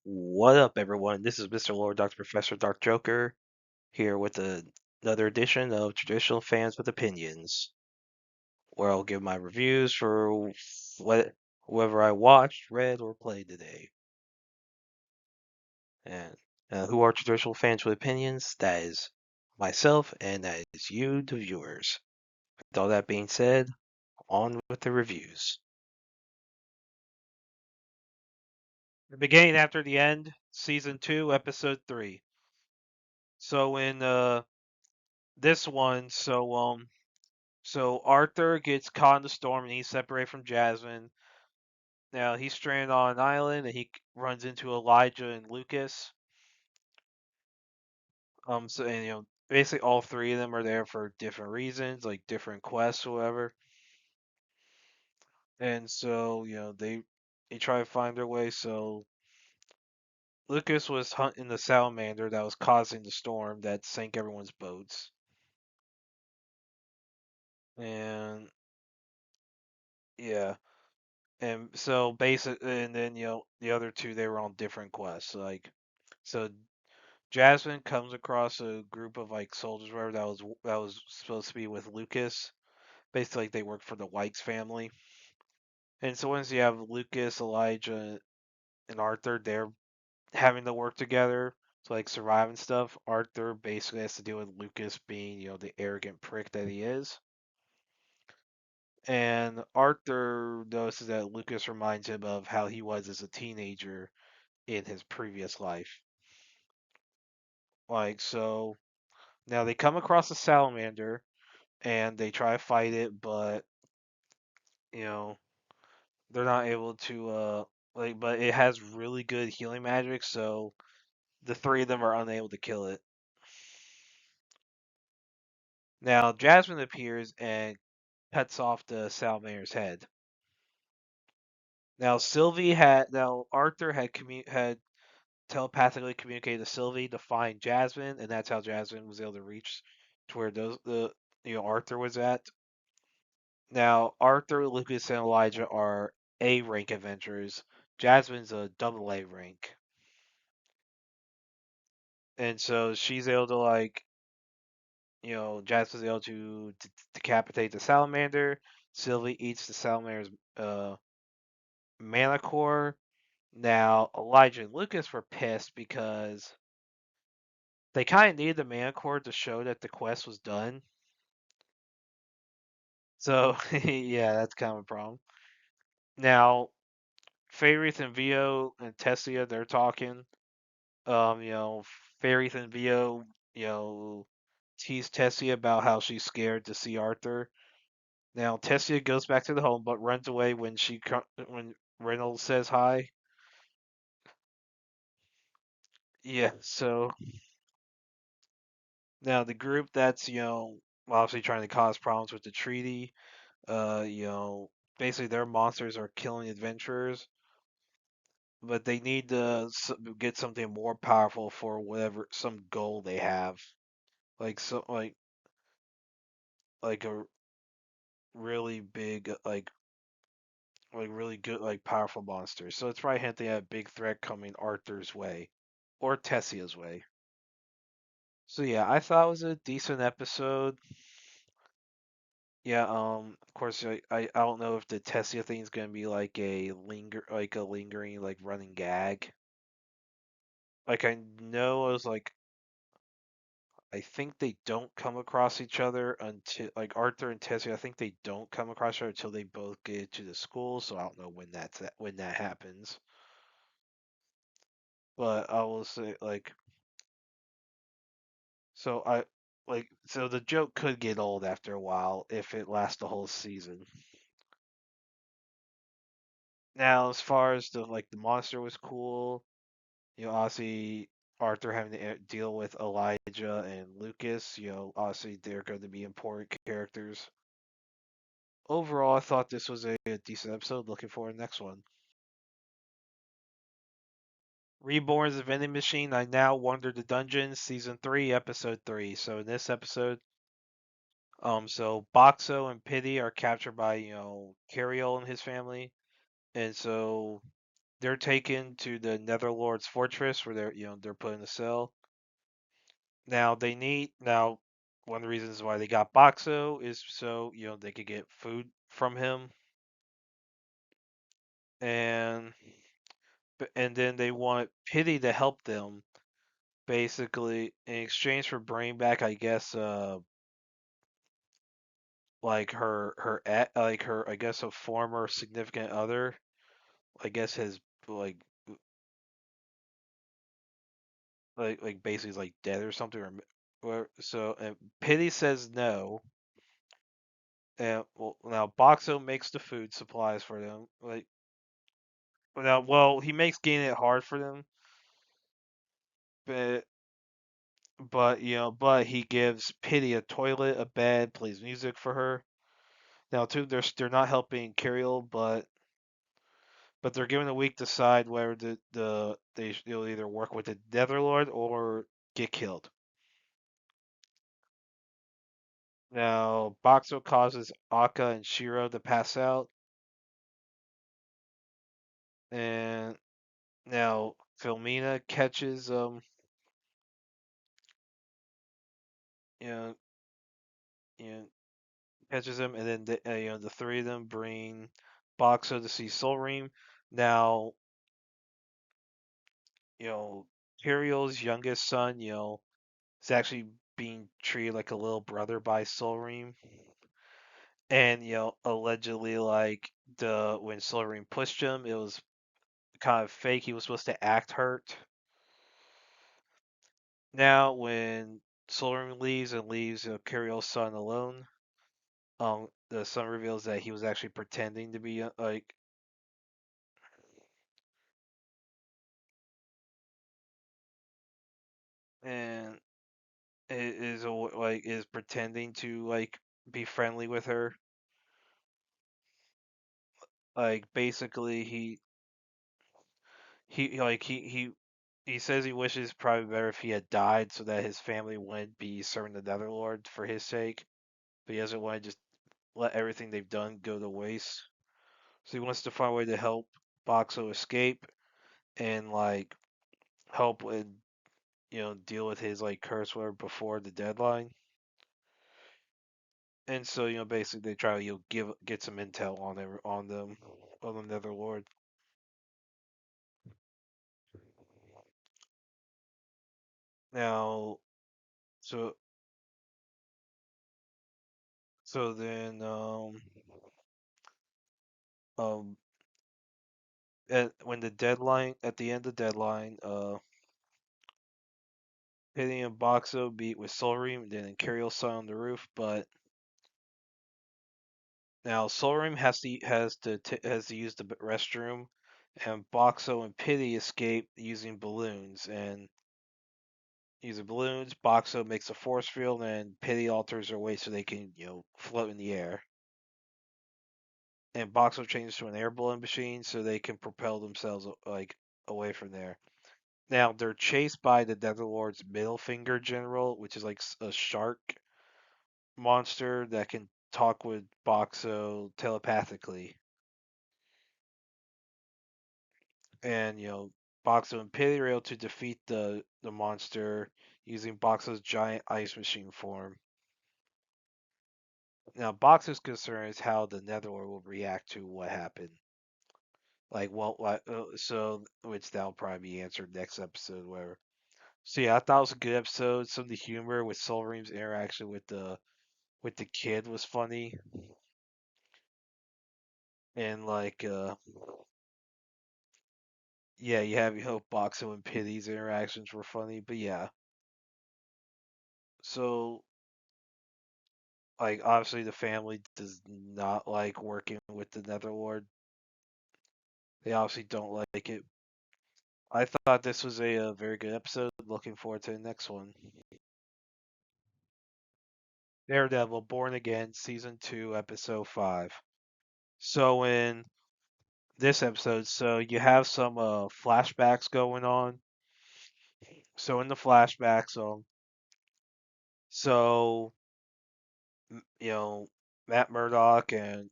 What up, everyone? This is Mr. Lord, Dr. Professor Dark Joker, here with another edition of Traditional Fans with Opinions, where I'll give my reviews for whoever I watched, read, or played today. And who are Traditional Fans with Opinions? That is myself, and that is you, the viewers. With all that being said, on with the reviews. The beginning after the end, Season 2, Episode 3. So in this one, so Arthur gets caught in the storm and he's separated from Jasmine. Now he's stranded on an island and he runs into Elijah and Lucas. So and, basically all three of them are there for different reasons, like different quests or whatever. And so they try to find their way. So Lucas was hunting the salamander that was causing the storm that sank everyone's boats. And yeah, and so basically, and then the other two they were on different quests. So Jasmine comes across a group of like soldiers, whatever that was supposed to be with Lucas. Basically, like they work for the Wykes family. And so once you have Lucas, Elijah, and Arthur, they're having to work together to like survive and stuff. Arthur basically has to deal with Lucas being, the arrogant prick that he is. And Arthur notices that Lucas reminds him of how he was as a teenager in his previous life. Like so, now they come across a salamander and they try to fight it, but you know they're not able to but it has really good healing magic, so the three of them are unable to kill it. Now Jasmine appears and cuts off the salamander's head. Now Arthur had telepathically communicated to Sylvie to find Jasmine, and that's how Jasmine was able to reach to where Arthur was at. Now, Arthur, Lucas, and Elijah are A rank adventurers. Jasmine's a double A rank. And so she's able to Jasmine's able to decapitate the salamander. Sylvie eats the salamander's mana core. Now, Elijah and Lucas were pissed because they kind of needed the mana core to show that the quest was done. So, yeah, that's kind of a problem. Now, Faith and Vio and Tessia, they're talking. You know, Faith and Vio, tease Tessia about how she's scared to see Arthur. Now, Tessia goes back to the home, but runs away when Reynolds says hi. Yeah, so now the group that's obviously trying to cause problems with the treaty, basically their monsters are killing adventurers, but they need to get something more powerful for whatever some goal they have, like so like a really big like really good like powerful monster. So it's probably hinting at a big threat coming Arthur's way or Tessia's way. So yeah, I thought it was a decent episode. Yeah, of course, I don't know if the Tessia thing is gonna be like a lingering like running gag. Like I know it was like I think they don't come across each other until like Arthur and Tessia. I think they don't come across each other until they both get to the school. So I don't know when that happens. But I will say so the joke could get old after a while if it lasts the whole season. Now, as far as the monster was cool, obviously Arthur having to deal with Elijah and Lucas, obviously they're going to be important characters. Overall, I thought this was a decent episode. Looking forward to the next one. Reborn is a vending machine. I now wander the dungeons. Season 3, episode 3. So in this episode, so Boxo and Pity are captured by Carriol and his family, and so they're taken to the Netherlord's fortress where they're put in a cell. Now one of the reasons why they got Boxo is so they could get food from him, and then they want Pity to help them basically in exchange for bringing back, I guess, like her, I guess, a former significant other, I guess his like basically is like dead or something, or so. And Pity says no. And well, now Boxo makes the food supplies for them. He makes getting it hard for them, but but he gives Pity a toilet, a bed, plays music for her. Now, too, they're not helping Kirill, but they're given a week to decide whether they'll either work with the Netherlord or get killed. Now, Boxo causes Akka and Shiro to pass out, and now Filmina catches you know, you know, catches him, and then the three of them bring Boxo to see Soul Ream. Now, you know, Kirill's youngest son, is actually being treated like a little brother by Soul Ream. And allegedly, like the when Silverine pushed him, it was kind of fake. He was supposed to act hurt. Now, when Silverine leaves and leaves Kirill's son alone, the son reveals that he was actually pretending to be and is pretending to be friendly with her. Like basically, he says he wishes probably better if he had died so that his family wouldn't be serving the Netherlord for his sake. But he doesn't want to just let everything they've done go to waste. So he wants to find a way to help Boxo escape and help with deal with his curse word before the deadline. And so basically they try to get some intel on the Netherlord. Now so then um when the deadline at the end of the deadline, Penny and Boxo beat with Solream and then Kirill saw on the roof, but now Solream has to use the restroom, and Boxo and Pity escape using balloons. And using balloons, Boxo makes a force field, and Pity alters their way so they can float in the air. And Boxo changes to an air balloon machine so they can propel themselves away from there. Now they're chased by the Netherlord's middle finger general, which is like a shark monster that can talk with Boxo telepathically. And Boxo and Pity are able to defeat the monster using Boxo's giant ice machine form. Now, Boxo's concern is how the Netherlord will react to what happened. So which that'll probably be answered next episode, whatever. So yeah, I thought it was a good episode. Some of the humor with Solream's interaction with the kid was funny, and yeah, you hope Boxo and Pity's interactions were funny, but yeah. So obviously the family does not like working with the Netherlord. They obviously don't like it. I thought this was a very good episode. Looking forward to the next one. Daredevil Born Again, Season 2, Episode 5. So in this episode, so you have some flashbacks going on. So in the flashbacks, so Matt Murdock and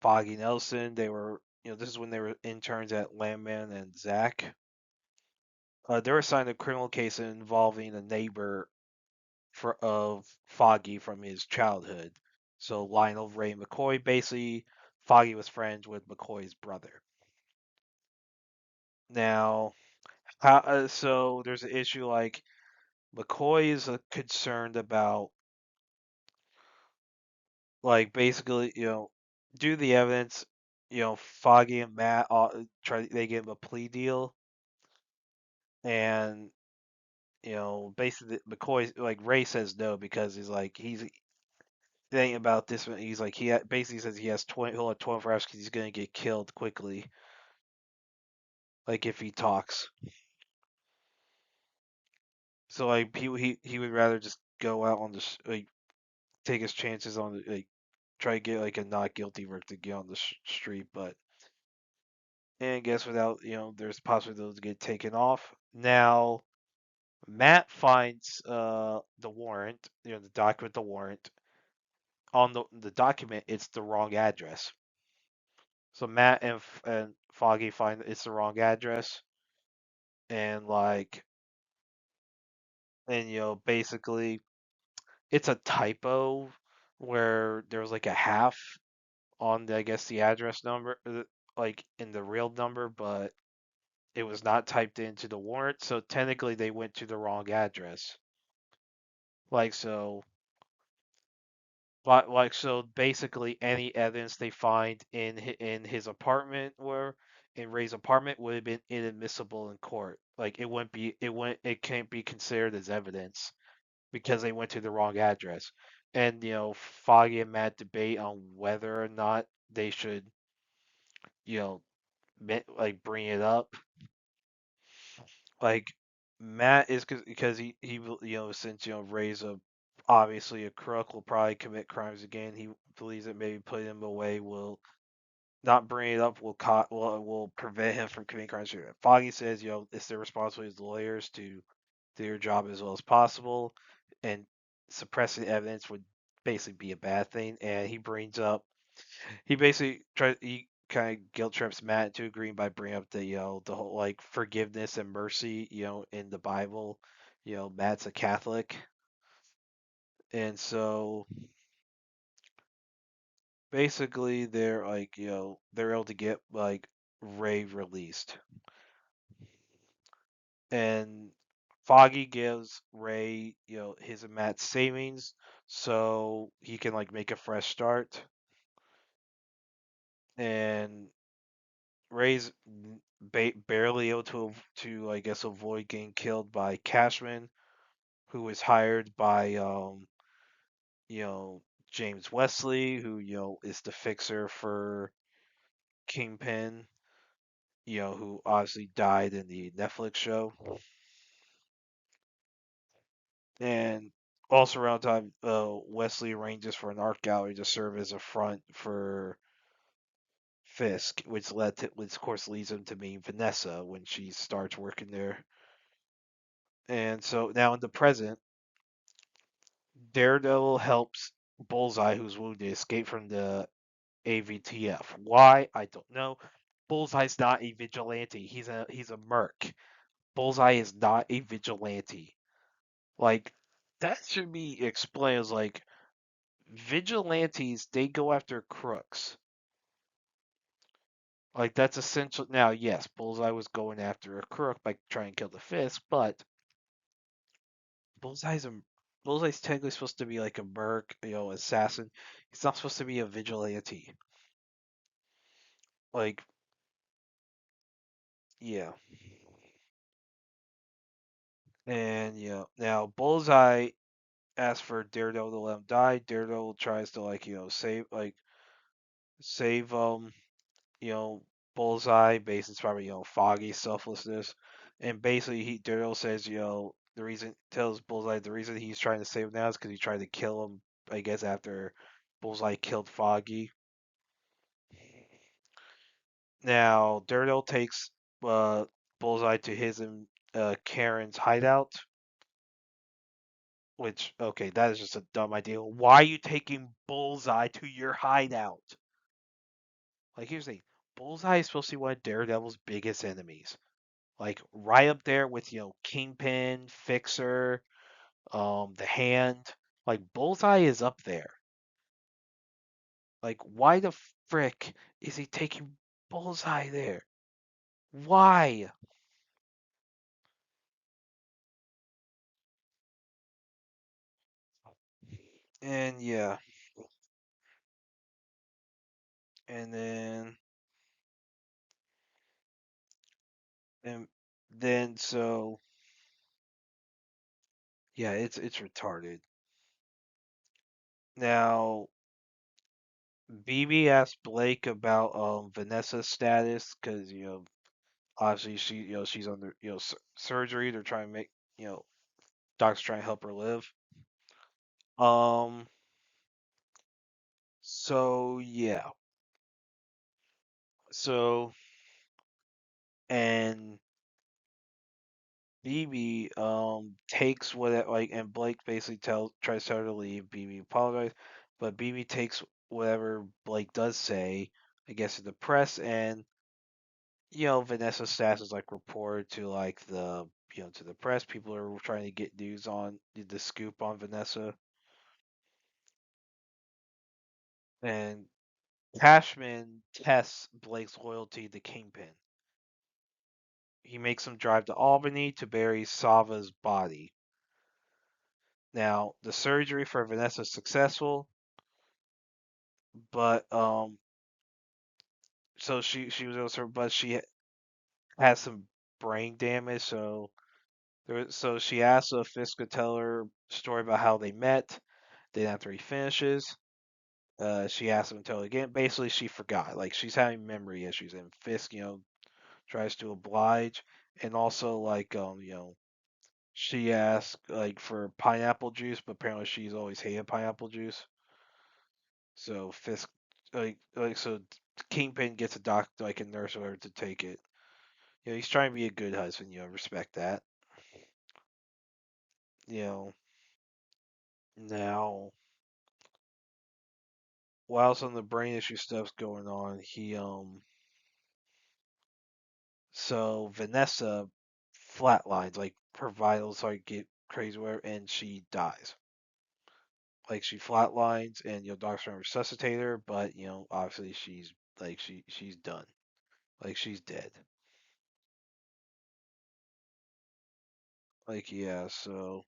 Foggy Nelson, they were this is when they were interns at Landman and Zach. They were assigned a criminal case involving a neighbor of Foggy from his childhood. So Lionel Ray McCoy, basically, Foggy was friends with McCoy's brother. Now, so there's an issue like McCoy is concerned about like basically due to the evidence, Foggy and Matt they give him a plea deal, and basically McCoy like Ray says no because he's thinking about this one. He's like basically says he has 20 he'll have 24 hours because he's gonna get killed quickly, like if he talks. So like he would rather just go out on the like take his chances on the like try to get like a not guilty verdict to get on the street, but and guess without there's possibility those get taken off. Now Matt finds the warrant, the document, the warrant on the document. It's the wrong address. So Matt and Foggy find it's the wrong address, and basically it's a typo where there was like a half on I guess the address number, like in the real number, but it was not typed into the warrant, so technically they went to the wrong address. Like so, so basically any evidence they find in his apartment or in Ray's apartment would have been inadmissible in court. Like it can't be considered as evidence because they went to the wrong address. And Foggy and Matt debate on whether or not they should you know like bring it up. Like Matt is because he since Ray's obviously a crook will probably commit crimes again. He believes that maybe putting him away will not bring it up will prevent him from committing crimes again. Foggy says it's their responsibility as lawyers to do their job as well as possible, and suppressing evidence would basically be a bad thing. And he basically tries he kind of guilt trips Matt into agreeing by bringing up the whole like forgiveness and mercy in the Bible. Matt's a Catholic, and so basically they're like they're able to get like Ray released, and Foggy gives Ray his and Matt's savings so he can like make a fresh start, and Ray's barely able to I guess avoid getting killed by Cashman, who was hired by you know James Wesley, who is the fixer for Kingpin, who obviously died in the Netflix show, and also around time Wesley arranges for an art gallery to serve as a front for Fisk, which of course leads him to meet Vanessa when she starts working there. And so now in the present, Daredevil helps Bullseye, who's wounded, escape from the AVTF. Why? I don't know. Bullseye's not a vigilante. He's a merc. Bullseye is not a vigilante. Like that should be explained as like vigilantes. They go after crooks. Like that's essential. Now, yes, Bullseye was going after a crook by trying to kill the Fist, but Bullseye's a Bullseye's technically supposed to be like a merc, assassin. He's not supposed to be a vigilante. Like, yeah. And now Bullseye asks for Daredevil to let him die. Daredevil tries to save you know Bullseye based on probably Foggy selflessness, and basically Daredevil says the reason tells Bullseye the reason he's trying to save him now is because he tried to kill him I guess after Bullseye killed Foggy. Now Daredevil takes Bullseye to his and Karen's hideout. Which, okay, that is just a dumb idea. Why are you taking Bullseye to your hideout? Like, here's the thing. Bullseye is supposed to be one of Daredevil's biggest enemies. Like right up there with Kingpin, Fixer, the Hand. Like Bullseye is up there. Like why the frick is he taking Bullseye there? Why? And yeah, and and then so yeah, it's retarded. Now BB asked Blake about Vanessa's status because obviously she's under surgery. They're trying to make you know doctors trying to help her live. Um. So yeah. So and BB takes what it, like and Blake basically tries to tell her to leave. BB apologizes, but BB takes whatever Blake does say, I guess, to the press, and Vanessa's status is like reported to like the to the press. People are trying to get news on the scoop on Vanessa, and Cashman tests Blake's loyalty to Kingpin. He makes him drive to Albany to bury Sava's body. Now, the surgery for Vanessa is successful, but so she was also, but she has some brain damage. So she asks if Fisk could tell her story about how they met. Then after he finishes, she asks him to tell her again. Basically, she forgot. Like she's having memory issues, and Fisk, tries to oblige, and also like she asked like for pineapple juice, but apparently she's always hated pineapple juice. So Fisk, so Kingpin gets a doctor, like a nurse or whatever, to take it. He's trying to be a good husband. Respect that. You know, now while some of the brain issue stuff's going on, so Vanessa flatlines, like her vitals like get crazy, whatever, and she dies. Like she flatlines, and doctors trying to resuscitate her, but obviously she's like she's done. Like she's dead. Like yeah, so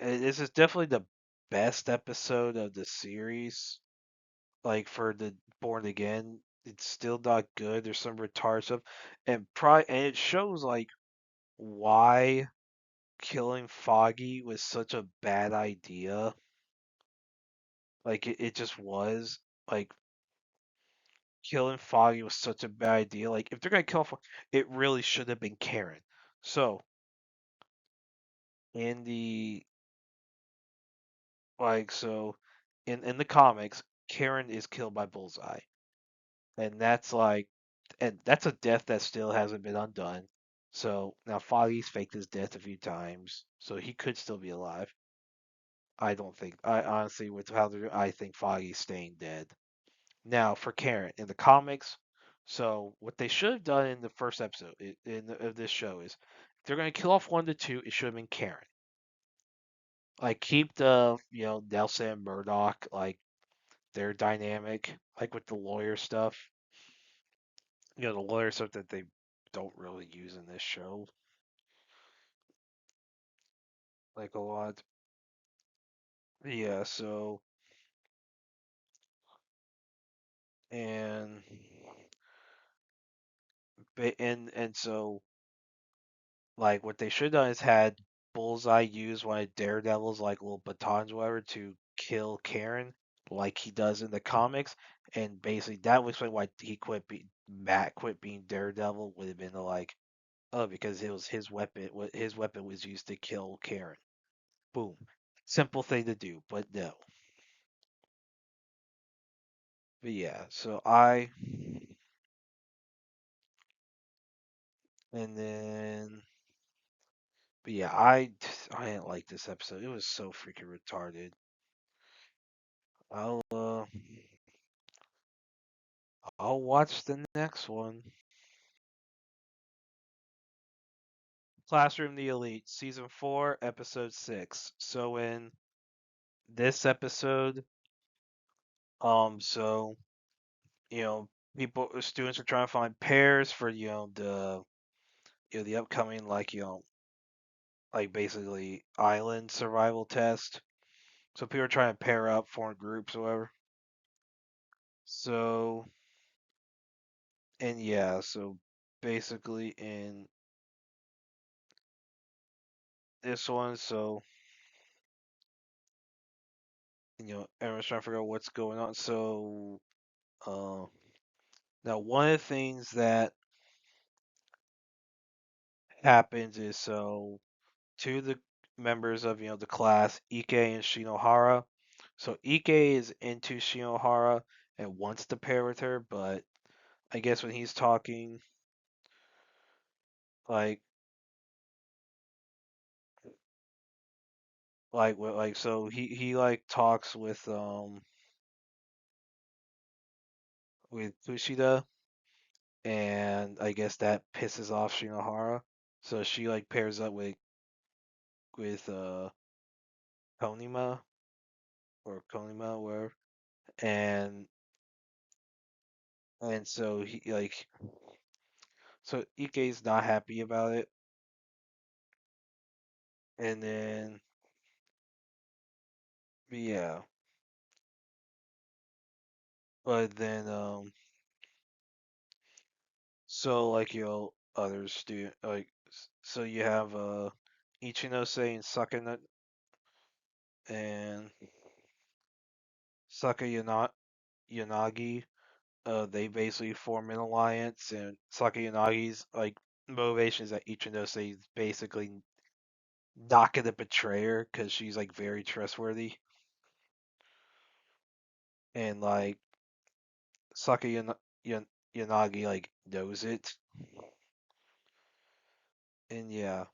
this is definitely the best episode of the series. Like for the Born Again, it's still not good. There's some retarded stuff, and it shows like why killing Foggy was such a bad idea. Like it just was. Like killing Foggy was such a bad idea. Like if they're gonna kill Foggy, it really should have been Karen. So in the like so in the comics, Karen is killed by Bullseye. And that's a death that still hasn't been undone. So now Foggy's faked his death a few times, so he could still be alive. I don't think. I honestly, with how they're, I think Foggy's staying dead. Now for Karen in the comics, so what they should have done in the first episode of this show is, if they're gonna kill off one to two, it should have been Karen. Like keep the Nelson and Murdoch, like their dynamic, like with the lawyer stuff. The lawyer stuff that they don't really use in this show, like a lot. Yeah, so and and so like what they should have done is had Bullseye use one of Daredevil's like little batons or whatever to kill Karen, like he does in the comics, and basically that would explain why he Matt quit being Daredevil, would have been like, oh, because it was his weapon. His weapon was used to kill Karen. Boom, simple thing to do, but no. But yeah, so and then but yeah, I didn't like this episode. It was so freaking retarded. I'll I'll watch the next one. Classroom the Elite, season 4, episode 6. So in this episode, so you know, students are trying to find pairs for the upcoming like basically island survival test. So people are trying to pair up, form groups, or whatever. So and yeah, so basically in this one, so everyone's trying to figure out what's going on. So uh, now one of the things that happens is so two of the members of the class, Ike and Shinohara. So Ike is into Shinohara and wants to pair with her, but I guess when he's talking, like so he like talks with Fushida, and I guess that pisses off Shinohara. So she like pairs up with Konima or Konima, wherever, and so Ike's not happy about it, and then yeah, but then so other student so you have Ichinose and and Yanagi. They basically form an alliance, and Saka Yanagi's like motivation is that Ichinose is basically not gonna betray her because she's like very trustworthy, and like Saka Yanagi like knows it, and yeah,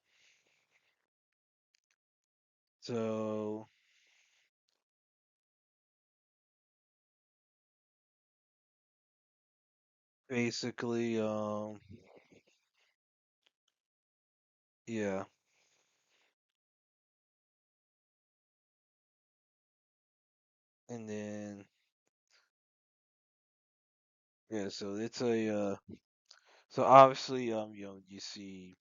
so basically yeah, and then yeah, so it's a so obviously you see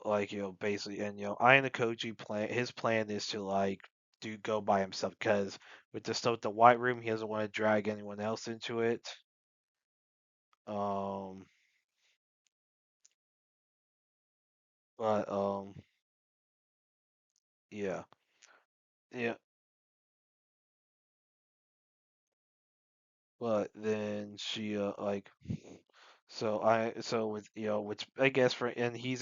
like basically, and Ayana Koji plan his plan is to like do go by himself because with the stuff with the White Room, he doesn't want to drag anyone else into it. Um, but yeah, yeah. But then she so with which I guess for and he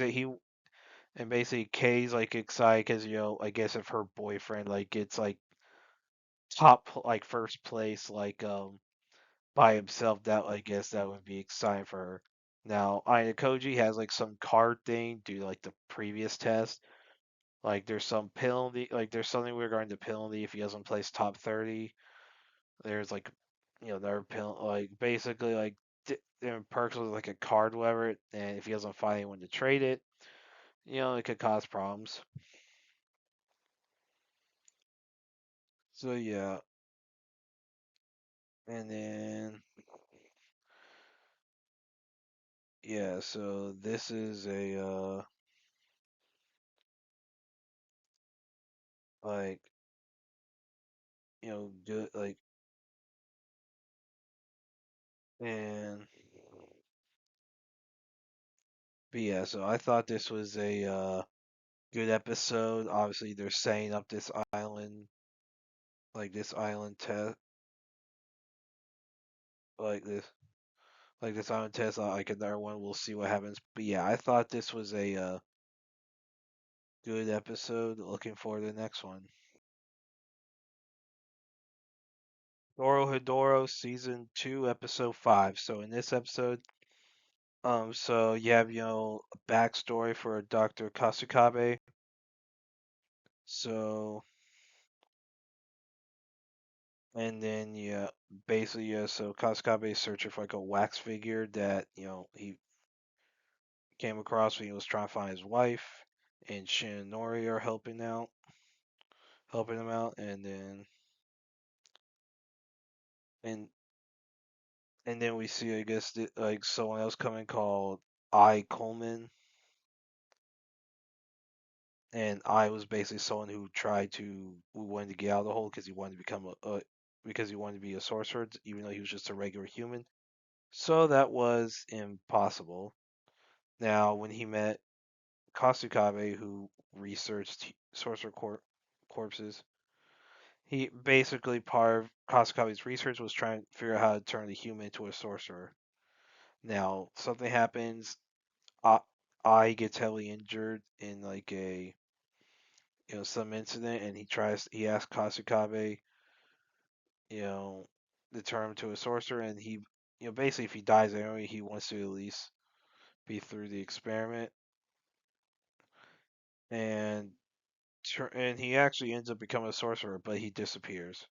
and basically Kay's like excited because I guess if her boyfriend like gets like top like first place by himself, that I guess that would be exciting for her. Now, Koji has like some card thing due to like the previous test. Like there's some penalty, like there's something regarding the penalty if he doesn't place top 30. There's like, there are like basically like perks with like a card, whatever. And if he doesn't find anyone to trade it, it could cause problems. So yeah, and then yeah, so this is a like good like and but yeah, so I thought this was a good episode. Obviously, they're setting up this island test, like this, this island test. Like another one, we'll see what happens. But yeah, I thought this was a good episode. Looking forward to the next one. Dorohedoro season 2, episode 5. So in this episode, so you have a backstory for Dr. Kasukabe. So And then yeah, basically yeah. So Kasukabe is searching for like a wax figure that he came across when he was trying to find his wife, and Shin and Nori are helping him out, and and then we see I guess like someone else coming called I Coleman, and I was basically someone who wanted to get out of the hole because he wanted to become because he wanted to be a sorcerer, even though he was just a regular human. So that was impossible. Now, when he met Kasukabe, who researched corpses, he basically part of Kasukabe's research was trying to figure out how to turn the human into a sorcerer. Now, something happens. I, I gets heavily injured in like a some incident, and he asks Kasukabe you know to turn him to a sorcerer, and he basically if he dies anyway, he wants to at least be through the experiment, and and he actually ends up becoming a sorcerer, but he disappears.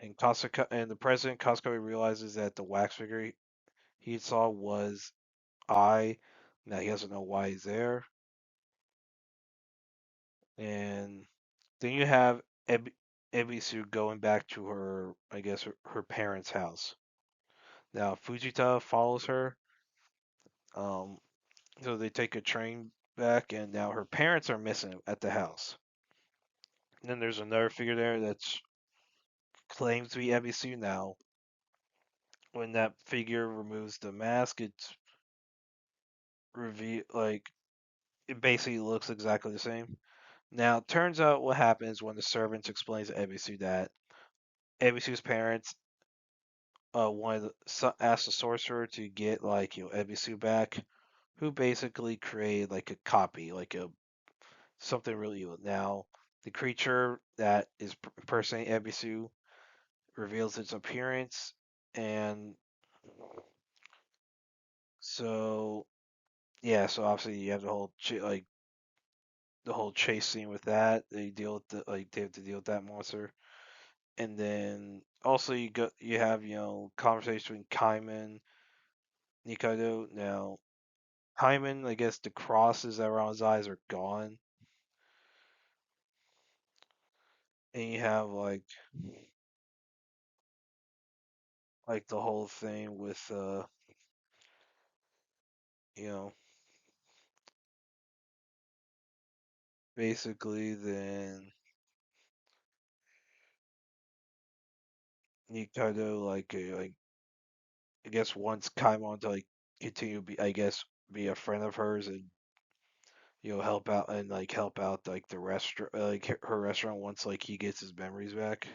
And and the president Kasukabe realizes that the wax figure he saw was I. Now he doesn't know why he's there. And then you have Ebisu going back to her, I guess, her parents' house. Now Fujita follows her. Um, so they take a train back, and now her parents are missing at the house. And then there's another figure there that's claims to be Ebisu. Now, when that figure removes the mask, it's reveal like it basically looks exactly the same. Now, it turns out what happens when the servant explains to Ebisu that Ebisu's parents asked the sorcerer to get like Ebisu back, who basically created like a copy, like a something really evil. Now, the creature that is impersonating Ebisu reveals its appearance, and so yeah, so obviously you have the whole like the whole chase scene with that. They deal with they have to deal with that monster, and then also you have conversation between Kaiman, Nikaido. Now Kaiman, I guess the crosses that were on his eyes are gone, and you have like the whole thing with you know basically then Nikaido like I guess wants Kaiman to like continue to be I guess be a friend of hers and help out and like help out like the restaurant like her restaurant once like he gets his memories back.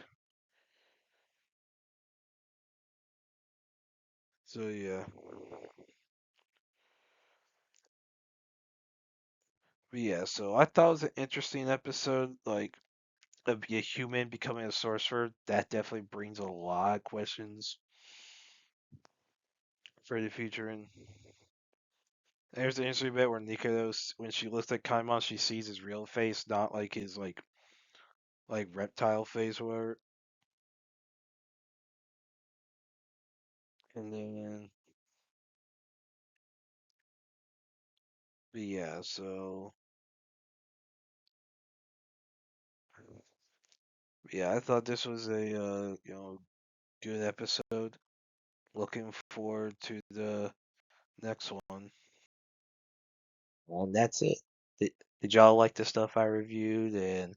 So yeah. But yeah, so I thought it was an interesting episode, like a human becoming a sorcerer. That definitely brings a lot of questions for the future. And there's an interesting bit where Nikos, when she looks at Kaimon, she sees his real face, not like his like reptile face or whatever. And then, but yeah, so yeah, I thought this was a good episode. Looking forward to the next one. Well, that's it. Did y'all like the stuff I reviewed? And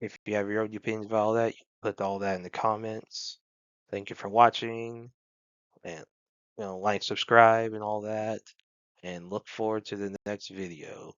if you have your own opinions about all that, you put all that in the comments. Thank you for watching, and like, subscribe, and all that. And look forward to the next video.